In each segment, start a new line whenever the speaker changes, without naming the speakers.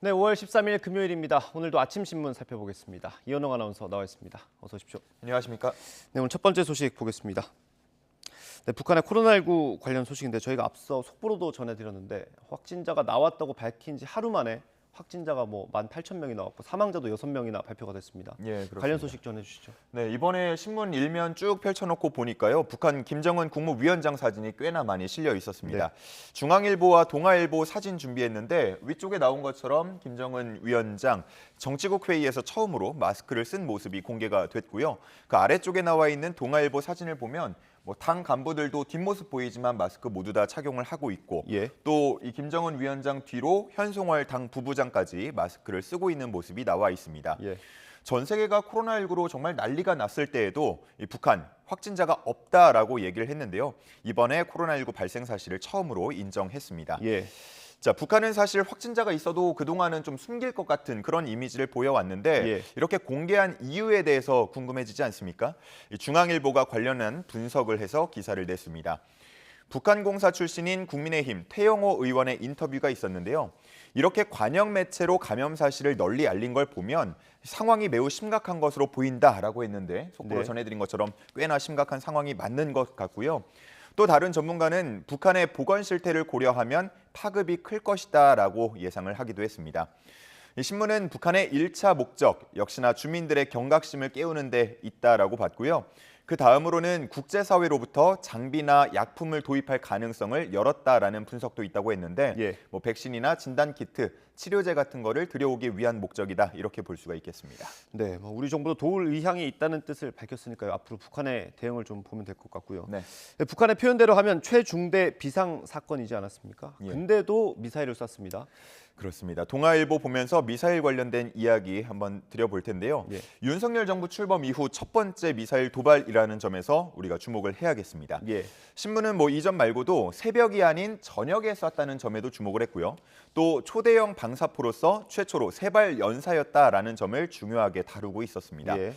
네, 5월 13일 금요일입니다. 오늘도 아침 신문 살펴보겠습니다. 이현웅 아나운서 나와 있습니다. 어서 오십시오.
안녕하십니까?
네, 오늘 첫 번째 소식 보겠습니다. 네, 북한의 코로나19 관련 소식인데 저희가 앞서 속보로도 전해드렸는데 확진자가 나왔다고 밝힌 지 하루 만에 확진자가 18,000명이 나왔고 사망자도 6명이나 발표가 됐습니다.
예, 그렇습니다.
관련 소식 전해주시죠.
네, 이번에 신문 일면 쭉 펼쳐놓고 보니까요. 북한 김정은 국무위원장 사진이 꽤나 많이 실려 있었습니다.
네.
중앙일보와 동아일보 사진 준비했는데 위쪽에 나온 것처럼 김정은 위원장 정치국 회의에서 처음으로 마스크를 쓴 모습이 공개가 됐고요. 그 아래쪽에 나와 있는 동아일보 사진을 보면 당 간부들도 뒷모습 보이지만 마스크 모두 다 착용을 하고 있고
예.
또 이 김정은 위원장 뒤로 현송월 당 부부장까지 마스크를 쓰고 있는 모습이 나와 있습니다.
예.
전 세계가 코로나19로 정말 난리가 났을 때에도 이 북한 확진자가 없다라고 얘기를 했는데요. 이번에 코로나19 발생 사실을 처음으로 인정했습니다.
예.
자, 북한은 사실 확진자가 있어도 그동안은 좀 숨길 것 같은 그런 이미지를 보여왔는데
예.
이렇게 공개한 이유에 대해서 궁금해지지 않습니까? 이 중앙일보가 관련한 분석을 해서 기사를 냈습니다. 북한 공사 출신인 국민의힘 태영호 의원의 인터뷰가 있었는데요. 이렇게 관영 매체로 감염 사실을 널리 알린 걸 보면 상황이 매우 심각한 것으로 보인다라고 했는데 속보로
네.
전해드린 것처럼 꽤나 심각한 상황이 맞는 것 같고요. 또 다른 전문가는 북한의 보건 실태를 고려하면 파급이 클 것이다라고 예상을 하기도 했습니다. 이 신문은 북한의 1차 목적, 역시나 주민들의 경각심을 깨우는 데 있다라고 봤고요. 그 다음으로는 국제사회로부터 장비나 약품을 도입할 가능성을 열었다라는 분석도 있다고 했는데
예.
백신이나 진단키트, 치료제 같은 거를 들여오기 위한 목적이다 이렇게 볼 수가 있겠습니다.
네, 우리 정부도 도울 의향이 있다는 뜻을 밝혔으니까요. 앞으로 북한의 대응을 좀 보면 될 것 같고요.
네.
네, 북한의 표현대로 하면 최중대 비상 사건이지 않았습니까?
예.
근데도 미사일을 쐈습니다.
그렇습니다. 동아일보 보면서 미사일 관련된 이야기 한번 드려볼 텐데요.
예.
윤석열 정부 출범 이후 첫 번째 미사일 도발이라는 점에서 우리가 주목을 해야겠습니다.
예.
신문은 이 점 말고도 새벽이 아닌 저녁에 쐈다는 점에도 주목을 했고요. 또 초대형 방사포로서 최초로 세발 연사였다라는 점을 중요하게 다루고 있었습니다.
예.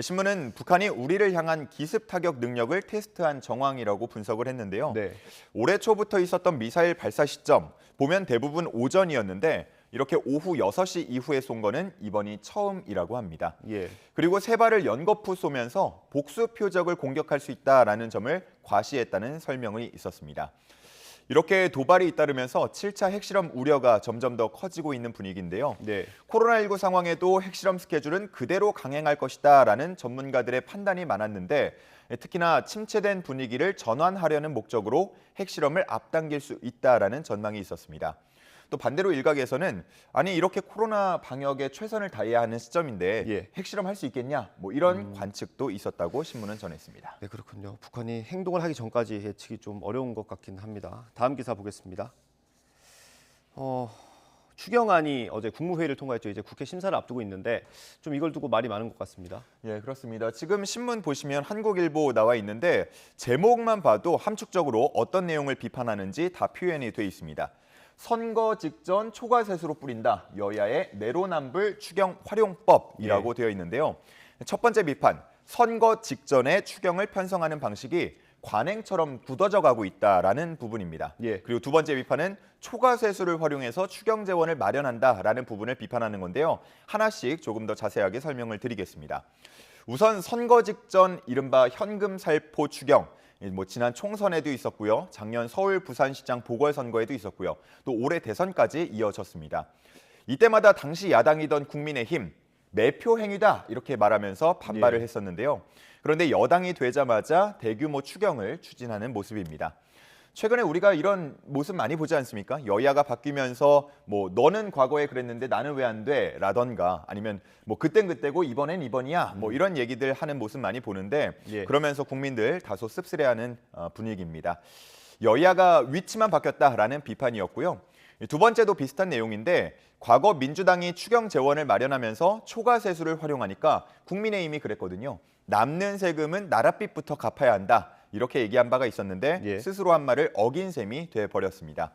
신문은 북한이 우리를 향한 기습 타격 능력을 테스트한 정황이라고 분석을 했는데요.
네.
올해 초부터 있었던 미사일 발사 시점 보면 대부분 오전이었는데 이렇게 오후 6시 이후에 쏜 거는 이번이 처음이라고 합니다.
예.
그리고 세 발을 연거푸 쏘면서 복수 표적을 공격할 수 있다라는 점을 과시했다는 설명이 있었습니다. 이렇게 도발이 잇따르면서 7차 핵실험 우려가 점점 더 커지고 있는 분위기인데요.
네.
코로나19 상황에도 핵실험 스케줄은 그대로 강행할 것이다라는 전문가들의 판단이 많았는데 특히나 침체된 분위기를 전환하려는 목적으로 핵실험을 앞당길 수 있다라는 전망이 있었습니다. 또 반대로 일각에서는 아니 이렇게 코로나 방역에 최선을 다해야 하는 시점인데
예.
핵실험 할 수 있겠냐 이런 관측도 있었다고 신문은 전했습니다.
네, 그렇군요. 북한이 행동을 하기 전까지 예측이 좀 어려운 것 같긴 합니다. 다음 기사 보겠습니다. 추경안이 어제 국무회의를 통과했죠. 이제 국회 심사를 앞두고 있는데 좀 이걸 두고 말이 많은 것 같습니다.
예, 그렇습니다. 지금 신문 보시면 한국일보 나와 있는데 제목만 봐도 함축적으로 어떤 내용을 비판하는지 다 표현이 돼 있습니다. 선거 직전 초과세수로 뿌린다. 여야의 내로남불 추경 활용법이라고
예.
되어 있는데요. 첫 번째 비판, 선거 직전에 추경을 편성하는 방식이 관행처럼 굳어져 가고 있다라는 부분입니다.
예.
그리고 두 번째 비판은 초과세수를 활용해서 추경 재원을 마련한다라는 부분을 비판하는 건데요. 하나씩 조금 더 자세하게 설명을 드리겠습니다. 우선 선거 직전 이른바 현금 살포 추경. 지난 총선에도 있었고요. 작년 서울 부산시장 보궐선거에도 있었고요. 또 올해 대선까지 이어졌습니다. 이때마다 당시 야당이던 국민의힘 매표 행위다 이렇게 말하면서 반발을 했었는데요. 그런데 여당이 되자마자 대규모 추경을 추진하는 모습입니다. 최근에 우리가 이런 모습 많이 보지 않습니까? 여야가 바뀌면서 너는 과거에 그랬는데 나는 왜 안 돼? 라던가 아니면 그땐 그때고 이번엔 이번이야. 이런 얘기들 하는 모습 많이 보는데
예.
그러면서 국민들 다소 씁쓸해하는 분위기입니다. 여야가 위치만 바뀌었다라는 비판이었고요. 두 번째도 비슷한 내용인데 과거 민주당이 추경 재원을 마련하면서 초과세수를 활용하니까 국민의힘이 그랬거든요. 남는 세금은 나랏빚부터 갚아야 한다. 이렇게 얘기한 바가 있었는데
예.
스스로 한 말을 어긴 셈이 돼버렸습니다.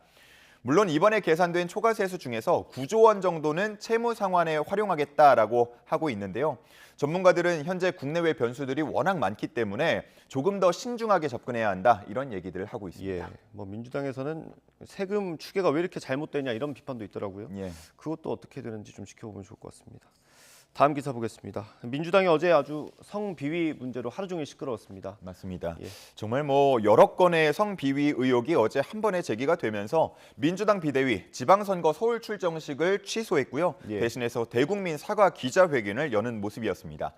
물론 이번에 계산된 초과세수 중에서 9조 원 정도는 채무 상환에 활용하겠다라고 하고 있는데요. 전문가들은 현재 국내외 변수들이 워낙 많기 때문에 조금 더 신중하게 접근해야 한다 이런 얘기들을 하고 있습니다.
예, 뭐 민주당에서는 세금 추계가 왜 이렇게 잘못되냐 이런 비판도 있더라고요.
예.
그것도 어떻게 되는지 좀 지켜보면 좋을 것 같습니다. 다음 기사 보겠습니다. 민주당이 어제 아주 성비위 문제로 하루 종일 시끄러웠습니다.
맞습니다.
예.
정말 뭐 여러 건의 성비위 의혹이 어제 한 번에 제기가 되면서 민주당 비대위 지방선거 서울 출정식을 취소했고요.
예.
대신해서 대국민 사과 기자회견을 여는 모습이었습니다.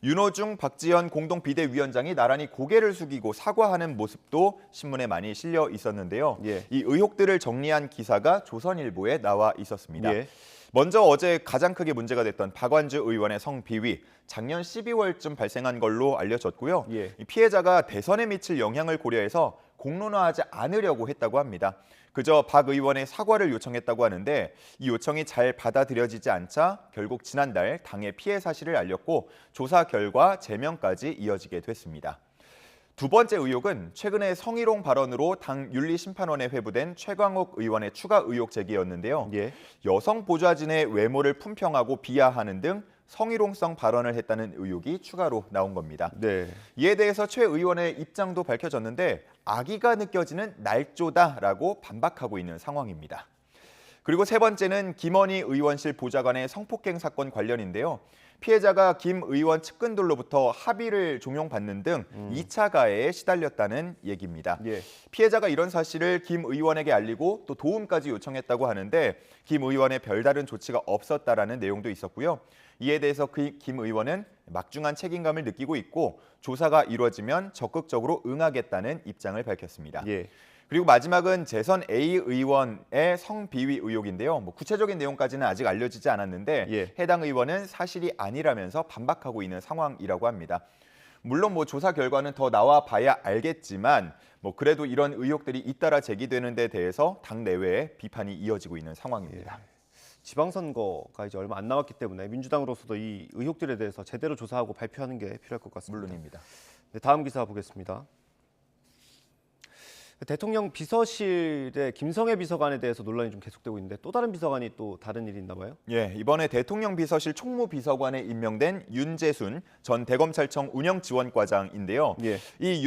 윤호중, 박지원 공동 비대위원장이 나란히 고개를 숙이고 사과하는 모습도 신문에 많이 실려 있었는데요.
예.
이 의혹들을 정리한 기사가 조선일보에 나와 있었습니다.
예.
먼저 어제 가장 크게 문제가 됐던 박완주 의원의 성비위, 작년 12월쯤 발생한 걸로 알려졌고요.
예.
이 피해자가 대선에 미칠 영향을 고려해서 공론화하지 않으려고 했다고 합니다. 그저 박 의원의 사과를 요청했다고 하는데 이 요청이 잘 받아들여지지 않자 결국 지난달 당의 피해 사실을 알렸고 조사 결과 제명까지 이어지게 됐습니다. 두 번째 의혹은 최근에 성희롱 발언으로 당 윤리심판원에 회부된 최광욱 의원의 추가 의혹 제기였는데요.
예.
여성 보좌진의 외모를 품평하고 비하하는 등 성희롱성 발언을 했다는 의혹이 추가로 나온 겁니다.
네.
이에 대해서 최 의원의 입장도 밝혀졌는데 악의가 느껴지는 날조다라고 반박하고 있는 상황입니다. 그리고 세 번째는 김원희 의원실 보좌관의 성폭행 사건 관련인데요. 피해자가 김 의원 측근들로부터 합의를 종용받는 등 2차 가해에 시달렸다는 얘기입니다.
예.
피해자가 이런 사실을 김 의원에게 알리고 또 도움까지 요청했다고 하는데 김 의원의 별다른 조치가 없었다라는 내용도 있었고요. 이에 대해서 김 의원은 막중한 책임감을 느끼고 있고 조사가 이루어지면 적극적으로 응하겠다는 입장을 밝혔습니다.
예.
그리고 마지막은 재선 A 의원의 성비위 의혹인데요. 뭐 구체적인 내용까지는 아직 알려지지 않았는데
예.
해당 의원은 사실이 아니라면서 반박하고 있는 상황이라고 합니다. 물론 뭐 조사 결과는 더 나와 봐야 알겠지만 뭐 그래도 이런 의혹들이 잇따라 제기되는 데 대해서 당 내외에 비판이 이어지고 있는 상황입니다.
지방선거가 이제 얼마 안 남았기 때문에 민주당으로서도 이 의혹들에 대해서 제대로 조사하고 발표하는 게 필요할 것 같습니다.
물론입니다.
네, 다음 기사 보겠습니다. 대통령 비서실의 김성애 비서관에 대해서 논란이 좀 계속되고 있는데 또 다른 비서관이 또 다른 일이 있나 봐요?
예, 이번에 대통령 비서실 총무비서관에 임명된 윤재순 전 대검찰청 운영지원과장인데요.
예.
이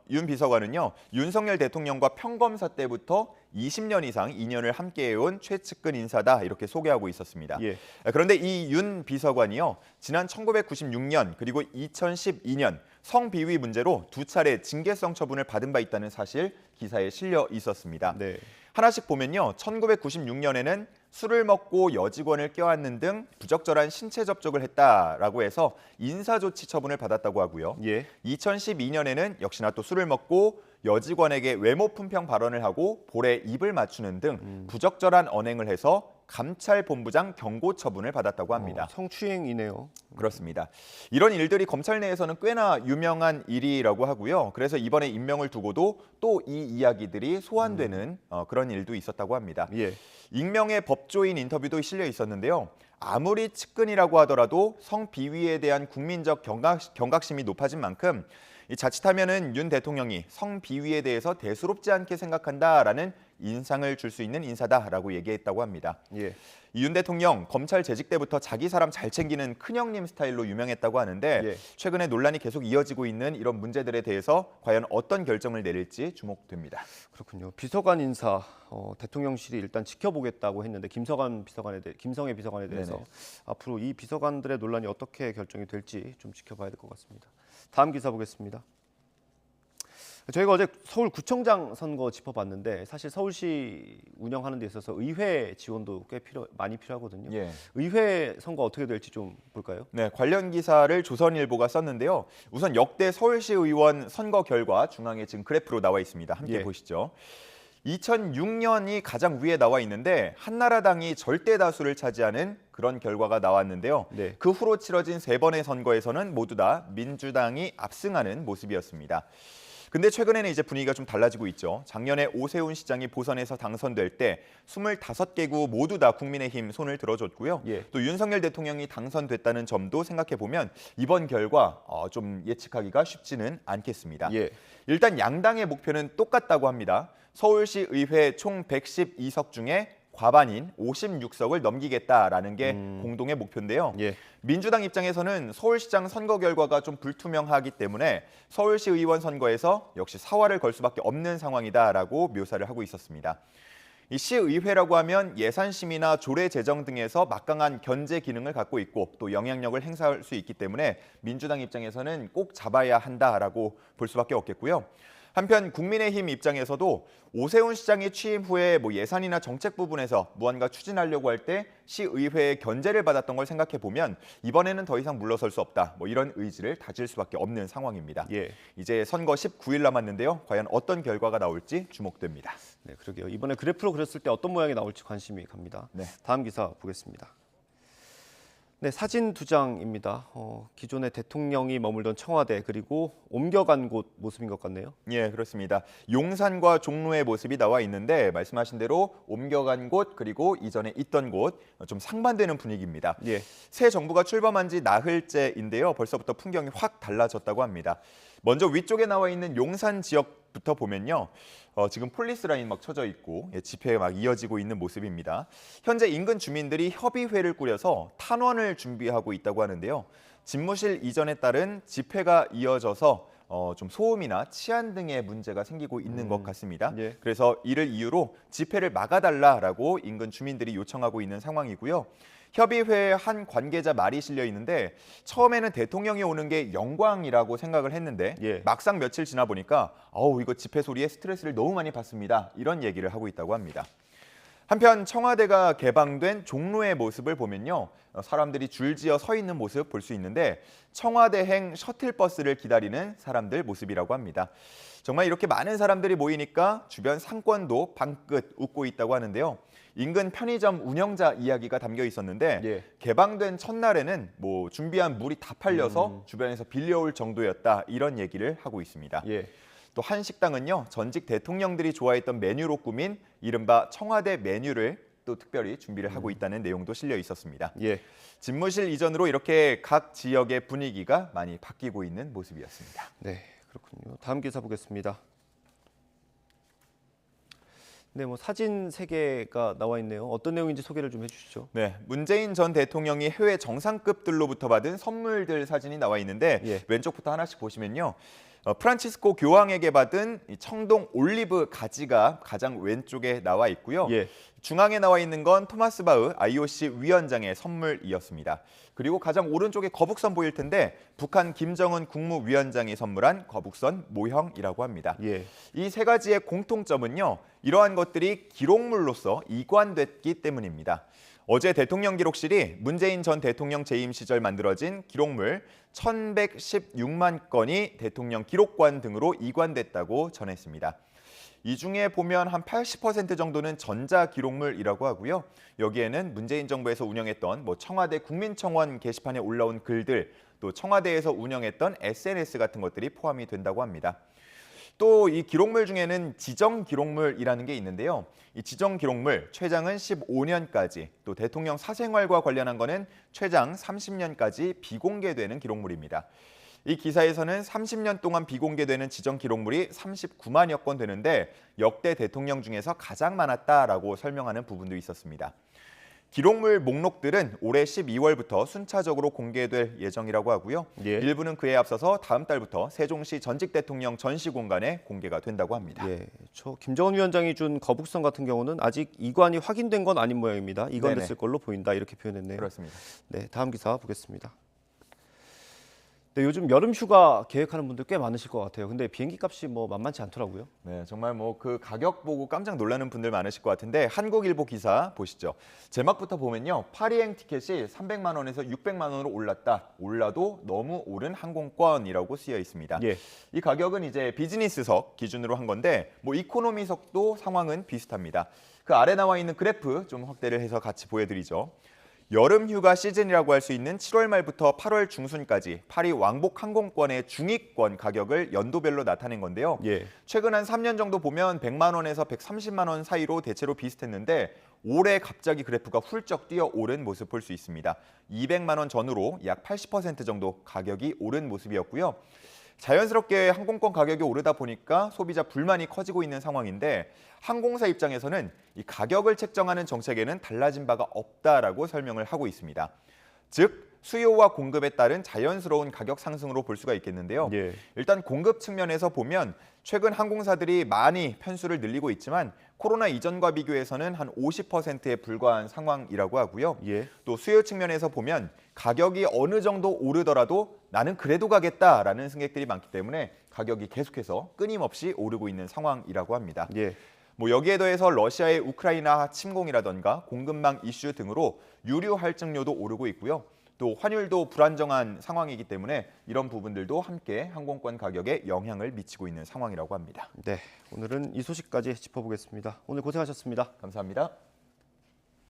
윤 비서관은요, 윤석열 대통령과 평검사 때부터 20년 이상 인연을 함께해온 최측근 인사다 이렇게 소개하고 있었습니다.
예.
그런데 이 윤 비서관이요, 지난 1996년 그리고 2012년 성비위 문제로 두 차례 징계성 처분을 받은 바 있다는 사실 기사에 실려 있었습니다.
네.
하나씩 보면요, 1996년에는 술을 먹고 여직원을 껴안는 등 부적절한 신체 접촉을 했다라고 해서 인사조치 처분을 받았다고 하고요.
예.
2012년에는 역시나 또 술을 먹고 여직원에게 외모 품평 발언을 하고 볼에 입을 맞추는 등 부적절한 언행을 해서 감찰본부장 경고 처분을 받았다고 합니다.
성추행이네요.
그렇습니다. 이런 일들이 검찰 내에서는 꽤나 유명한 일이라고 하고요. 그래서 이번에 임명을 두고도 또 이 이야기들이 소환되는 그런 일도 있었다고 합니다.
예.
익명의 법조인 인터뷰도 실려 있었는데요. 아무리 측근이라고 하더라도 성비위에 대한 국민적 경각심이 높아진 만큼 자칫하면은 윤 대통령이 성비위에 대해서 대수롭지 않게 생각한다라는 인상을 줄 수 있는 인사다라고 얘기했다고 합니다.
예.
윤 대통령 검찰 재직 때부터 자기 사람 잘 챙기는 큰형님 스타일로 유명했다고 하는데
예.
최근에 논란이 계속 이어지고 있는 이런 문제들에 대해서 과연 어떤 결정을 내릴지 주목됩니다.
그렇군요. 비서관 인사 대통령실이 일단 지켜보겠다고 했는데 김성애 비서관에 대해서
네네.
앞으로 이 비서관들의 논란이 어떻게 결정이 될지 좀 지켜봐야 될 것 같습니다. 다음 기사 보겠습니다. 저희가 어제 서울구청장 선거 짚어봤는데 사실 서울시 운영하는 데 있어서 의회 지원도 꽤 많이 필요하거든요.
예.
의회 선거 어떻게 될지 좀 볼까요?
네, 관련 기사를 조선일보가 썼는데요. 우선 역대 서울시 의원 선거 결과 중앙에 지금 그래프로 나와 있습니다. 함께
예.
보시죠. 2006년이 가장 위에 나와 있는데 한나라당이 절대 다수를 차지하는 그런 결과가 나왔는데요.
네.
그 후로 치러진 세 번의 선거에서는 모두 다 민주당이 압승하는 모습이었습니다. 근데 최근에는 이제 분위기가 좀 달라지고 있죠. 작년에 오세훈 시장이 보선에서 당선될 때 25개구 모두 다 국민의힘 손을 들어줬고요.
예.
또 윤석열 대통령이 당선됐다는 점도 생각해 보면 이번 결과 좀 예측하기가 쉽지는 않겠습니다.
예.
일단 양당의 목표는 똑같다고 합니다. 서울시 의회 총 112석 중에 과반인 56석을 넘기겠다라는 게 공동의 목표인데요.
예.
민주당 입장에서는 서울시장 선거 결과가 좀 불투명하기 때문에 서울시 의원 선거에서 역시 사활을 걸 수밖에 없는 상황이다라고 묘사를 하고 있었습니다. 이 시의회라고 하면 예산심의나 조례 제정 등에서 막강한 견제 기능을 갖고 있고 또 영향력을 행사할 수 있기 때문에 민주당 입장에서는 꼭 잡아야 한다라고 볼 수밖에 없겠고요. 한편 국민의힘 입장에서도 오세훈 시장이 취임 후에 예산이나 정책 부분에서 무언가 추진하려고 할 때 시의회의 견제를 받았던 걸 생각해 보면 이번에는 더 이상 물러설 수 없다. 이런 의지를 다질 수밖에 없는 상황입니다.
예.
이제 선거 19일 남았는데요. 과연 어떤 결과가 나올지 주목됩니다.
네, 그러게요. 이번에 그래프로 그렸을 때 어떤 모양이 나올지 관심이 갑니다.
네.
다음 기사 보겠습니다. 네, 사진 두 장입니다. 기존의 대통령이 머물던 청와대 그리고 옮겨간 곳 모습인 것 같네요.
예, 그렇습니다. 용산과 종로의 모습이 나와 있는데 말씀하신 대로 옮겨간 곳 그리고 이전에 있던 곳 좀 상반되는 분위기입니다.
예.
새 정부가 출범한 지 나흘째인데요. 벌써부터 풍경이 확 달라졌다고 합니다. 먼저 위쪽에 나와 있는 용산 지역부터 보면요. 지금 폴리스 라인 막 쳐져 있고 집회가 막 이어지고 있는 모습입니다. 현재 인근 주민들이 협의회를 꾸려서 탄원을 준비하고 있다고 하는데요. 집무실 이전에 따른 집회가 이어져서 좀 소음이나 치안 등의 문제가 생기고 있는 것 같습니다.
예.
그래서 이를 이유로 집회를 막아달라라고 인근 주민들이 요청하고 있는 상황이고요. 협의회에 한 관계자 말이 실려 있는데 처음에는 대통령이 오는 게 영광이라고 생각을 했는데
예.
막상 며칠 지나 보니까 이거 집회 소리에 스트레스를 너무 많이 받습니다. 이런 얘기를 하고 있다고 합니다. 한편 청와대가 개방된 종로의 모습을 보면요. 사람들이 줄지어 서 있는 모습 볼 수 있는데 청와대행 셔틀버스를 기다리는 사람들 모습이라고 합니다. 정말 이렇게 많은 사람들이 모이니까 주변 상권도 방긋 웃고 있다고 하는데요. 인근 편의점 운영자 이야기가 담겨 있었는데
예.
개방된 첫날에는 준비한 물이 다 팔려서 주변에서 빌려올 정도였다. 이런 얘기를 하고 있습니다.
예.
또 한 식당은요. 전직 대통령들이 좋아했던 메뉴로 꾸민 이른바 청와대 메뉴를 또 특별히 준비를 하고 있다는 내용도 실려 있었습니다.
예.
집무실 이전으로 이렇게 각 지역의 분위기가 많이 바뀌고 있는 모습이었습니다.
네, 그렇군요. 다음 기사 보겠습니다. 네, 사진 3개가 나와 있네요. 어떤 내용인지 소개를 좀 해주시죠.
네, 문재인 전 대통령이 해외 정상급들로부터 받은 선물들 사진이 나와 있는데
예.
왼쪽부터 하나씩 보시면요. 프란치스코 교황에게 받은 이 청동 올리브 가지가 가장 왼쪽에 나와 있고요.
예.
중앙에 나와 있는 건 토마스 바흐 IOC 위원장의 선물이었습니다. 그리고 가장 오른쪽에 거북선 보일 텐데 북한 김정은 국무위원장이 선물한 거북선 모형이라고 합니다.
예.
이 세 가지의 공통점은요. 이러한 것들이 기록물로서 이관됐기 때문입니다. 어제 대통령 기록실이 문재인 전 대통령 재임 시절 만들어진 기록물 1,116만 건이 대통령 기록관 등으로 이관됐다고 전했습니다. 이 중에 보면 한 80% 정도는 전자기록물이라고 하고요. 여기에는 문재인 정부에서 운영했던 청와대 국민청원 게시판에 올라온 글들, 또 청와대에서 운영했던 SNS 같은 것들이 포함이 된다고 합니다. 또 이 기록물 중에는 지정 기록물이라는 게 있는데요. 이 지정 기록물 최장은 15년까지, 또 대통령 사생활과 관련한 거는 최장 30년까지 비공개되는 기록물입니다. 이 기사에서는 30년 동안 비공개되는 지정 기록물이 39만여 건 되는데 역대 대통령 중에서 가장 많았다라고 설명하는 부분도 있었습니다. 기록물 목록들은 올해 12월부터 순차적으로 공개될 예정이라고 하고요.
예.
일부는 그에 앞서서 다음 달부터 세종시 전직 대통령 전시 공간에 공개가 된다고 합니다.
예, 김정은 위원장이 준 거북선 같은 경우는 아직 이관이 확인된 건 아닌 모양입니다. 이관됐을
네네.
걸로 보인다 이렇게 표현했네요.
그렇습니다.
네, 다음 기사 보겠습니다. 네, 요즘 여름 휴가 계획하는 분들 꽤 많으실 것 같아요. 근데 비행기 값이 만만치 않더라고요.
네, 정말 그 가격 보고 깜짝 놀라는 분들 많으실 것 같은데 한국일보 기사 보시죠. 제목부터 보면요. 파리행 티켓이 300만 원에서 600만 원으로 올랐다. 올라도 너무 오른 항공권이라고 쓰여 있습니다.
예.
이 가격은 이제 비즈니스석 기준으로 한 건데 이코노미석도 상황은 비슷합니다. 그 아래 나와 있는 그래프 좀 확대를 해서 같이 보여드리죠. 여름 휴가 시즌이라고 할 수 있는 7월 말부터 8월 중순까지 파리 왕복 항공권의 중위권 가격을 연도별로 나타낸 건데요.
예.
최근 한 3년 정도 보면 100만 원에서 130만 원 사이로 대체로 비슷했는데 올해 갑자기 그래프가 훌쩍 뛰어오른 모습 볼 수 있습니다. 200만 원 전후로 약 80% 정도 가격이 오른 모습이었고요. 자연스럽게 항공권 가격이 오르다 보니까 소비자 불만이 커지고 있는 상황인데 항공사 입장에서는 이 가격을 책정하는 정책에는 달라진 바가 없다라고 설명을 하고 있습니다. 즉 수요와 공급에 따른 자연스러운 가격 상승으로 볼 수가 있겠는데요.
예.
일단 공급 측면에서 보면 최근 항공사들이 많이 편수를 늘리고 있지만 코로나 이전과 비교해서는 한 50%에 불과한 상황이라고 하고요.
예.
또 수요 측면에서 보면 가격이 어느 정도 오르더라도 나는 그래도 가겠다라는 승객들이 많기 때문에 가격이 계속해서 끊임없이 오르고 있는 상황이라고 합니다.
예.
여기에 더해서 러시아의 우크라이나 침공이라던가 공급망 이슈 등으로 유류 할증료도 오르고 있고요. 또 환율도 불안정한 상황이기 때문에 이런 부분들도 함께 항공권 가격에 영향을 미치고 있는 상황이라고 합니다.
네, 오늘은 이 소식까지 짚어보겠습니다. 오늘 고생하셨습니다.
감사합니다.